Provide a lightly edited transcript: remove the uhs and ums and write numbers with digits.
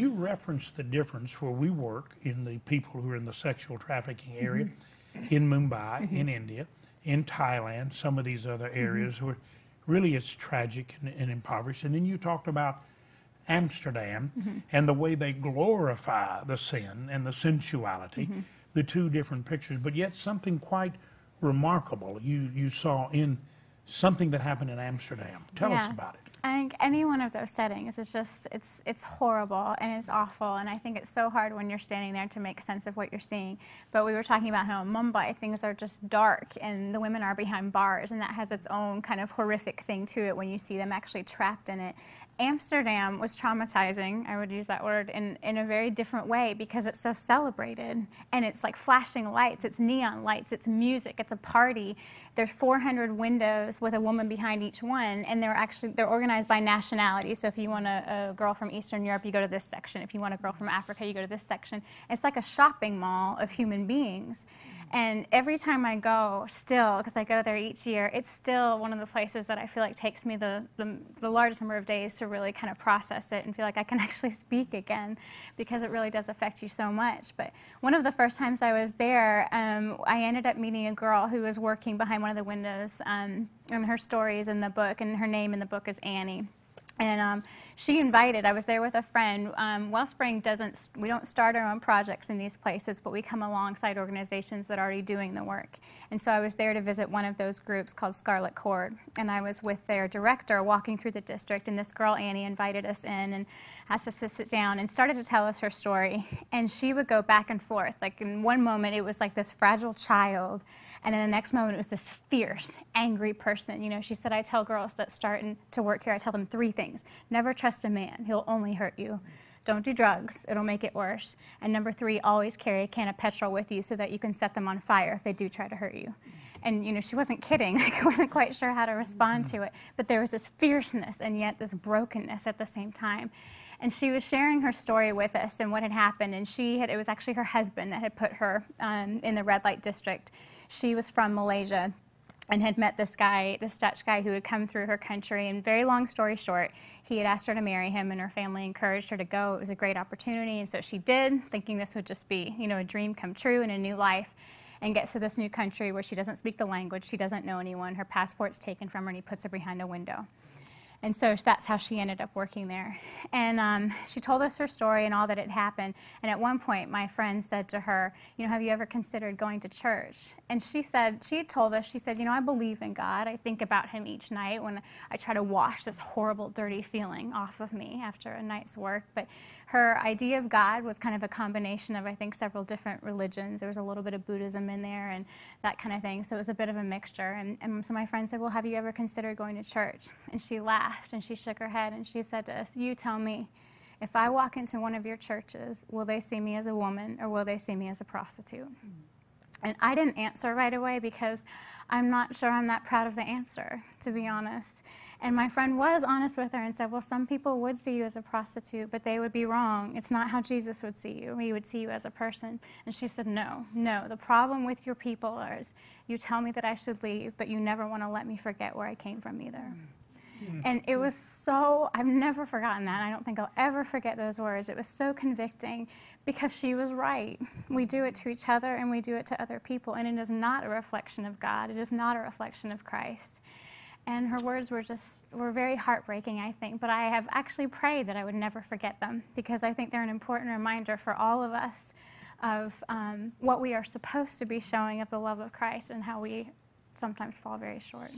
you referenced the difference where we work in the people who are in the sexual trafficking area, in Mumbai, in India, in Thailand, some of these other areas where really it's tragic and impoverished. And then you talked about Amsterdam and the way they glorify the sin and the sensuality, the two different pictures, but yet something quite remarkable you saw in something that happened in Amsterdam. Tell us about it. I think any one of those settings is just, it's horrible and it's awful, and I think it's so hard when you're standing there to make sense of what you're seeing. But we were talking about how in Mumbai things are just dark and the women are behind bars, and that has its own kind of horrific thing to it when you see them actually trapped in it. Amsterdam was traumatizing, I would use that word, in a very different way because it's so celebrated, and it's like flashing lights, it's neon lights, it's music, it's a party. There's 400 windows with a woman behind each one, and they're organized by nationality. So if you want a girl from Eastern Europe, you go to this section. If you want a girl from Africa, you go to this section. It's like a shopping mall of human beings. And every time I go, still, because I go there each year, it's still one of the places that I feel like takes me the largest number of days to really kind of process it and feel like I can actually speak again, because it really does affect you so much. But one of the first times I was there, I ended up meeting a girl who was working behind one of the windows, and her story is in the book, and her name in the book is Annie. And she invited, I was there with a friend. Wellspring we don't start our own projects in these places, but we come alongside organizations that are already doing the work. And so I was there to visit one of those groups called Scarlet Cord, and I was with their director walking through the district, and this girl, Annie, invited us in and asked us to sit down and started to tell us her story. And she would go back and forth. Like in one moment, it was like this fragile child, and then the next moment, it was this fierce, angry person. You know, she said, I tell girls that start to work here, I tell them 3 things. Never trust a man. He'll only hurt you. Don't do drugs. It'll make it worse. And number 3, always carry a can of petrol with you so that you can set them on fire if they do try to hurt you. And, you know, she wasn't kidding. Like, I wasn't quite sure how to respond to it. But there was this fierceness and yet this brokenness at the same time. And she was sharing her story with us and what had happened. And it was actually her husband that had put her in the red light district. She was from Malaysia and had met this guy, this Dutch guy who had come through her country. And very long story short, he had asked her to marry him, and her family encouraged her to go. It was a great opportunity, and so she did, thinking this would just be, you know, a dream come true and a new life. And gets to this new country where she doesn't speak the language, she doesn't know anyone, her passport's taken from her, and he puts her behind a window. And so that's how she ended up working there. And she told us her story and all that had happened. And at one point, my friend said to her, you know, have you ever considered going to church? And she said, she had told us, she said, you know, I believe in God. I think about him each night when I try to wash this horrible, dirty feeling off of me after a night's work. But her idea of God was kind of a combination of, I think, several different religions. There was a little bit of Buddhism in there and that kind of thing. So it was a bit of a mixture. And so my friend said, well, have you ever considered going to church? And she laughed. And she shook her head and she said to us, you tell me, if I walk into one of your churches, will they see me as a woman or will they see me as a prostitute? And I didn't answer right away because I'm not sure I'm that proud of the answer, to be honest. And my friend was honest with her and said, well, some people would see you as a prostitute, but they would be wrong. It's not how Jesus would see you. He would see you as a person. And she said, no, the problem with your people is you tell me that I should leave, but you never want to let me forget where I came from either. And it was so, I've never forgotten that. I don't think I'll ever forget those words. It was so convicting because she was right. We do it to each other and we do it to other people, and it is not a reflection of God. It is not a reflection of Christ. And her words were very heartbreaking, I think, but I have actually prayed that I would never forget them because I think they're an important reminder for all of us of what we are supposed to be showing of the love of Christ and how we sometimes fall very short.